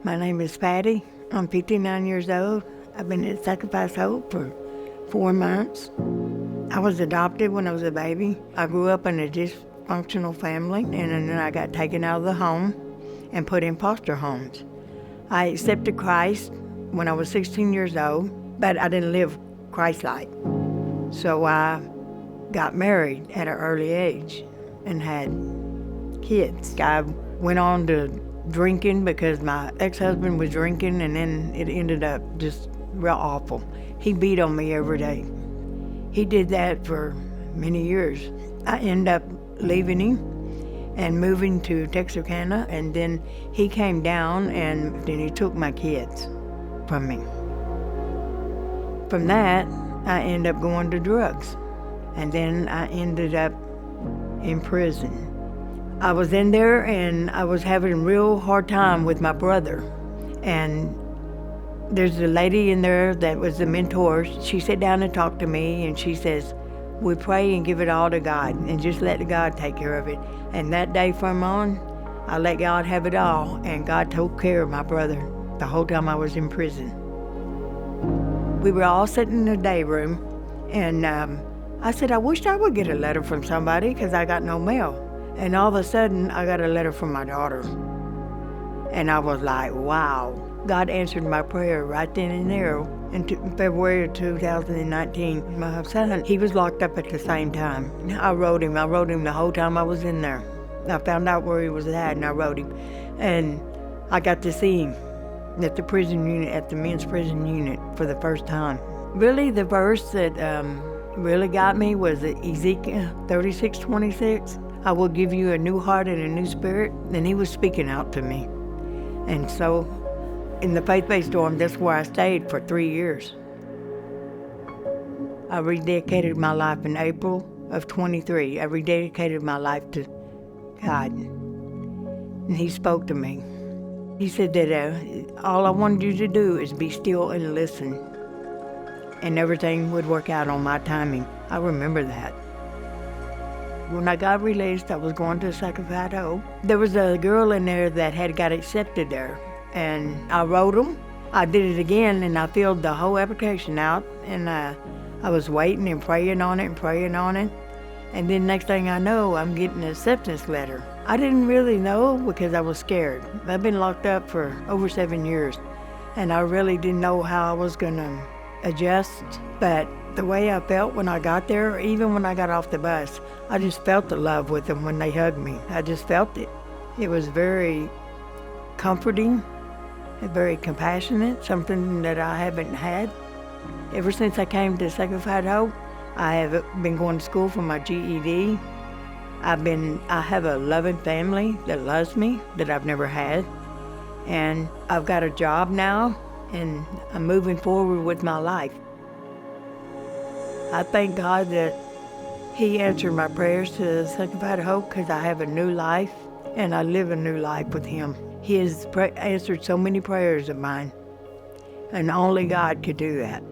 My name is Patty. I'm 59 years old. I've been at Sacrifice Hope for 4 months. I was adopted when I was a baby. I grew up in a dysfunctional family, and then I got taken out of the home and put in foster homes. I accepted Christ when I was 16 years old, but I didn't live Christ-like. So I got married at an early age and had kids. I went on to drinking because my ex-husband was drinking, and then it ended up just real awful. He beat on me every day. He did that for many years. I ended up leaving him and moving to Texarkana, and then he came down and then he took my kids from me. From that, I ended up going to drugs, and then I ended up in prison. I was in there and I was having a real hard time with my brother. And there's a lady in there that was the mentor. She sat down and talked to me, and she says, we pray and give it all to God and just let God take care of it. And that day from on, I let God have it all, and God took care of my brother the whole time I was in prison. We were all sitting in the day room, and I said, I wished I would get a letter from somebody because I got no mail. And all of a sudden, I got a letter from my daughter. And I was like, wow. God answered my prayer right then and there. In February of 2019, my son, he was locked up at the same time. I wrote him the whole time I was in there. I found out where he was at, and I wrote him. And I got to see him at the prison unit, at the men's prison unit for the first time. Really, the verse that really got me was Ezekiel 36:26. I will give you a new heart and a new spirit. And he was speaking out to me. And so in the faith-based dorm, that's where I stayed for 3 years. I rededicated my life in April of 23. I rededicated my life to God. And he spoke to me. He said that all I wanted you to do is be still and listen. And everything would work out on my timing. I remember that. When I got released, I was going to Sacrifice Hope. There was a girl in there that had got accepted there, and I wrote them. I did it again, and I filled the whole application out, and I was waiting and praying on it, and then next thing I know, I'm getting an acceptance letter. I didn't really know because I was scared. I've been locked up for over 7 years, and I really didn't know how I was going to adjust, but the way I felt when I got there, even when I got off the bus, I just felt the love with them when they hugged me. I just felt it. It was very comforting and very compassionate, something that I haven't had. Ever since I came to Sacrifice Hope, I have been going to school for my GED. I have a loving family that loves me, that I've never had. And I've got a job now, and I'm moving forward with my life. I thank God that he answered my prayers to Sanctified Hope because I have a new life, and I live a new life with him. He has answered so many prayers of mine, and only God could do that.